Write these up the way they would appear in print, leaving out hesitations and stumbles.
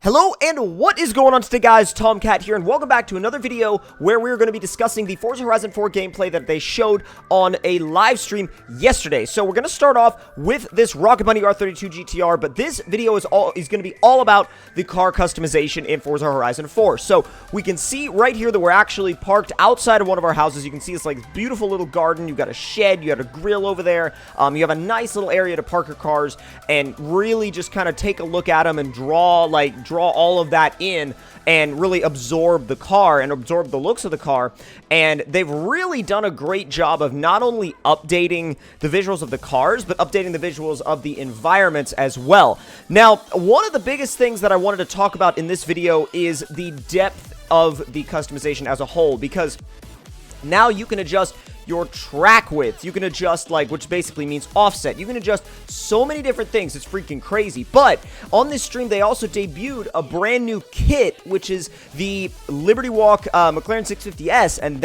Hello and what is going on today, guys? Tomcat here, and welcome back to another video where we're going to be discussing the Forza Horizon 4 gameplay that they showed on a live stream yesterday. So we're going to start off with this Rocket Bunny R32 GTR, but this video is going to be all about the car customization in Forza Horizon 4. So we can see right here that we're actually parked outside of one of our houses. You can see it's like this beautiful little garden. You've got a shed, you got a grill over there. You have a nice little area to park your cars and really just kind of take a look at them and draw all of that in and really absorb the car and absorb the looks of the car. And they've really done a great job of not only updating the visuals of the cars, but updating the visuals of the environments as well. Now, one of the biggest things that I wanted to talk about in this video is the depth of the customization as a whole, because now you can adjust your track width, you can adjust, which basically means offset. You can adjust so many different things. It's freaking crazy. But on this stream, they also debuted a brand new kit, which is the Liberty Walk McLaren 650S, and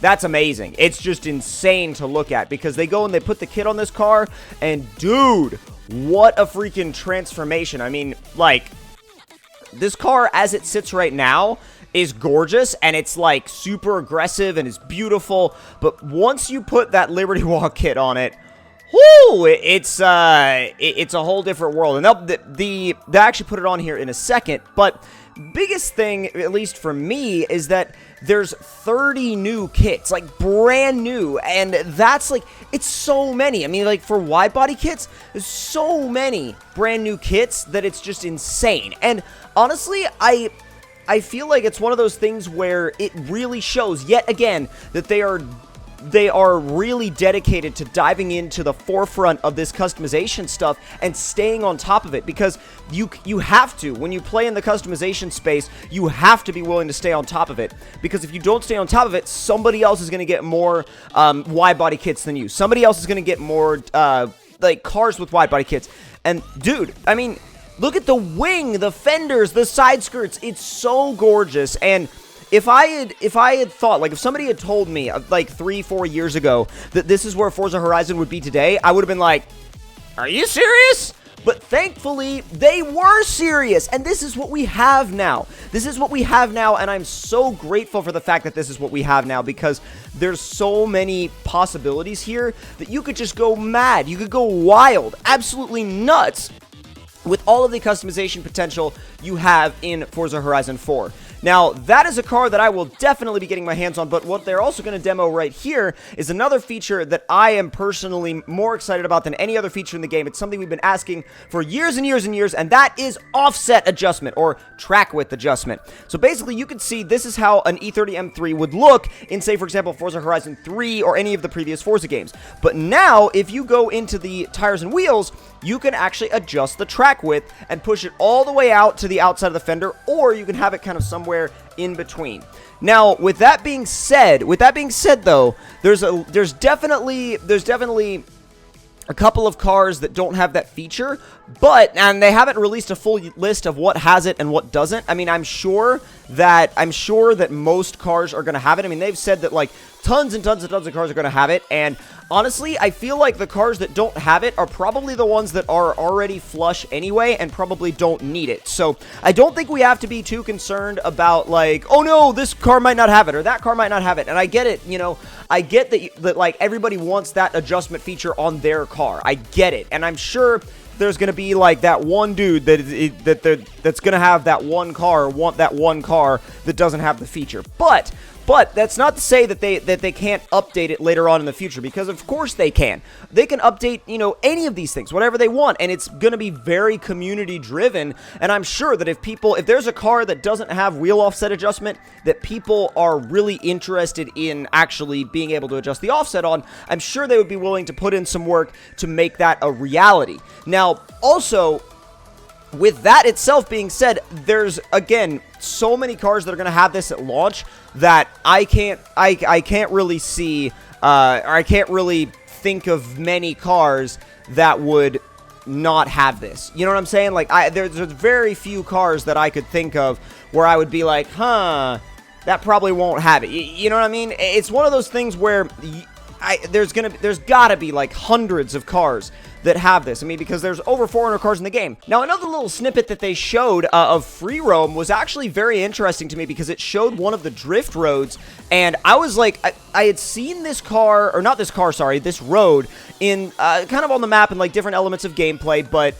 that's amazing. It's just insane to look at, because they go and they put the kit on this car, and dude, what a freaking transformation. I mean, this car as it sits right now is gorgeous, and it's like super aggressive and it's beautiful, but once you put that Liberty Walk kit on it, whoo, it's a whole different world. And they actually put it on here in a second. But biggest thing, at least for me, is that there's 30 new kits, brand new, and that's it's so many. I mean, for wide body kits, there's so many brand new kits that it's just insane. And honestly, I feel like it's one of those things where it really shows, yet again, that they are really dedicated to diving into the forefront of this customization stuff and staying on top of it, because you have to. When you play in the customization space, you have to be willing to stay on top of it, because if you don't stay on top of it, somebody else is going to get more wide body kits than you. Somebody else is going to get more cars with wide body kits. And dude, I mean, look at the wing, the fenders, the side skirts. It's so gorgeous. And if I had thought, if somebody had told me 3-4 years ago that this is where Forza Horizon would be today, I would have been like, are you serious? But thankfully, they were serious, and this is what we have now. This is what we have now, and I'm so grateful for the fact that this is what we have now, because there's so many possibilities here that you could just go mad. You could go wild, absolutely nuts, with all of the customization potential you have in Forza Horizon 4. Now, that is a car that I will definitely be getting my hands on, but what they're also going to demo right here is another feature that I am personally more excited about than any other feature in the game. It's something we've been asking for years and years and years, and that is offset adjustment, or track width adjustment. So basically, you can see this is how an E30 M3 would look in, say, for example, Forza Horizon 3 or any of the previous Forza games. But now, if you go into the tires and wheels, you can actually adjust the track width and push it all the way out to the outside of the fender, or you can have it kind of somewhere in between. Now, with that being said though, there's definitely a couple of cars that don't have that feature, and they haven't released a full list of what has it and what doesn't. I mean, I'm sure that most cars are going to have it. I mean, they've said that tons and tons and tons of cars are going to have it, and honestly, I feel like the cars that don't have it are probably the ones that are already flush anyway and probably don't need it. So I don't think we have to be too concerned about oh no, this car might not have it or that car might not have it. And I get it, I get that everybody wants that adjustment feature on their car. I get it, and I'm sure there's going to be that one dude that's going to have that one car, or want that one car that doesn't have the feature. But that's not to say that they can't update it later on in the future, because of course they can. They can update, any of these things, whatever they want, and it's going to be very community driven. And I'm sure that if there's a car that doesn't have wheel offset adjustment that people are really interested in actually being able to adjust the offset on, I'm sure they would be willing to put in some work to make that a reality. Now, also, with that itself being said, there's, again, so many cars that are going to have this at launch that I can't really see, or I can't really think of many cars that would not have this. You know what I'm saying? There's very few cars that I could think of where I would be like, that probably won't have it. You know what I mean? It's one of those things where there's gotta be like hundreds of cars that have this. I mean, because there's over 400 cars in the game. Now, another little snippet that they showed of free roam was actually very interesting to me because it showed one of the drift roads, and I was like, I had seen this car, or not this car, sorry, this road in kind of on the map in like different elements of gameplay, but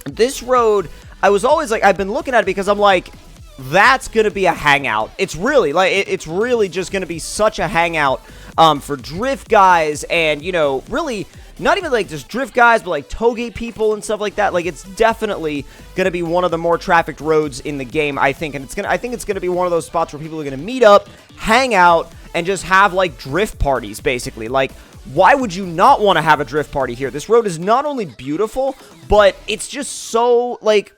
this road, I was always like, I've been looking at it because I'm like, that's gonna be a hangout. It's really like it's really just gonna be such a hangout for drift guys, and you know, really not even like just drift guys, but like toge people and stuff like that. Like, it's definitely gonna be one of the more trafficked roads in the game, I think, and I think it's gonna be one of those spots where people are gonna meet up, hang out, and just have like drift parties, basically. Like, why would you not want to have a drift party here? This road is not only beautiful, but it's just so like,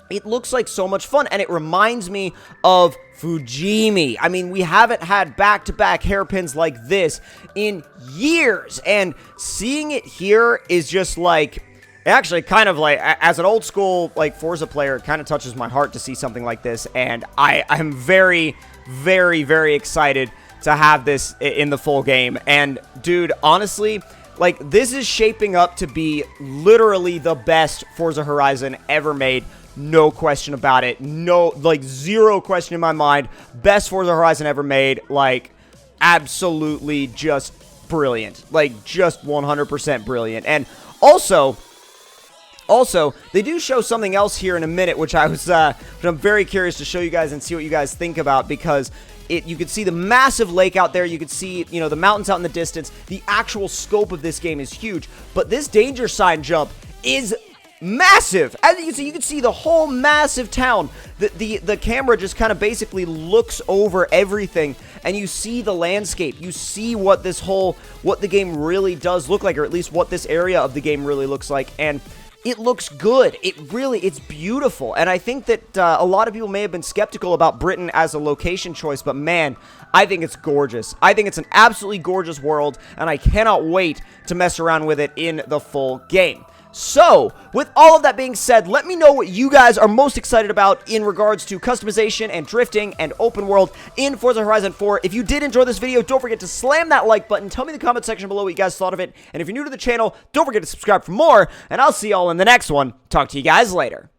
it looks like so much fun, and it reminds me of Fujimi. I mean, we haven't had back-to-back hairpins like this in years, and seeing it here is just like, actually kind of like, as an old school like Forza player, it kind of touches my heart to see something like this, and I'm very, very, very excited to have this in the full game. And dude, honestly, like, this is shaping up to be literally the best Forza Horizon ever made. No question about it. No, like, zero question in my mind. Best Forza Horizon ever made. Like, absolutely just brilliant. Like, just 100% brilliant. And also, they do show something else here in a minute, which I'm very curious to show you guys and see what you guys think about, because you could see the massive lake out there. You could see, you know, the mountains out in the distance. The actual scope of this game is huge, but this danger sign jump is massive. As you can see the whole massive town. The camera just kind of basically looks over everything, and you see the landscape. You see what the game really does look like, or at least what this area of the game really looks like, and it looks good. It's beautiful. And I think that a lot of people may have been skeptical about Britain as a location choice, but man, I think it's gorgeous. I think it's an absolutely gorgeous world, and I cannot wait to mess around with it in the full game. So, with all of that being said, let me know what you guys are most excited about in regards to customization and drifting and open world in Forza Horizon 4. If you did enjoy this video, don't forget to slam that like button. Tell me in the comment section below what you guys thought of it. And if you're new to the channel, don't forget to subscribe for more. And I'll see y'all in the next one. Talk to you guys later.